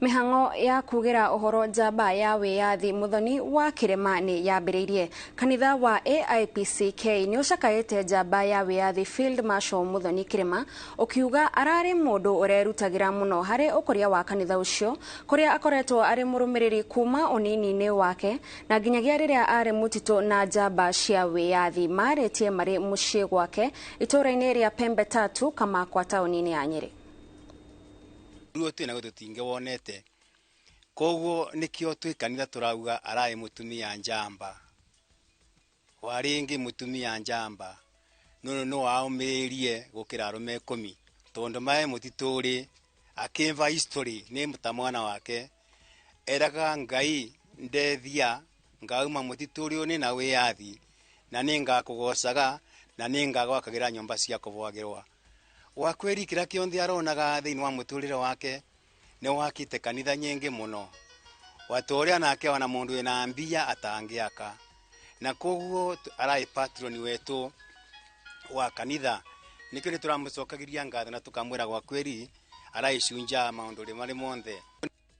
Mihango ya kugira uhoro njamba ya wiyathi Mũthoni wa kĩrĩma ni yambĩrĩirie. Kanitha wa AIPCK ni ucakaĩte njamba ya wiyathi Field Marshal Mũthoni kĩrĩma ukiuga arari mũndũ urerutagira muno hari ũkũria wa kanitha ucio kuria akoretwo ari mũrũmĩrĩri kuma unini-inĩ wake na nginyagia rĩrĩa ari mũtitũ na njamba cia wiyathi marĩtie marĩ mũciĩ gwake itũra-inĩ rĩa Pembe Tatu Kamakwa taũni-inĩ ya Nyeri. Ruote na gutinge wonete koguo nikio twi kanitha turauga araye mutumia njamba waringi mutumia njamba no waumĩrĩrie gukira arume 10 tondu mae mutituri akimva history ni mutamwana wake eraga Ngai ndethia ngauma mutituri oni na wiyathi na ningakugocaga na ningagwakagira nyumba cia kuvwagirwa wa kweri kira kionthe aronaga thiini wa muturire wake ne wakite kanitha nyingi muno watoria nake wana mundu ena mbia atangiaka na koguo arai patron wetu wa kanitha nikyo turamucokagiria ngatho na tukamwira gwa kweri arai cunja maundu ri mari monthe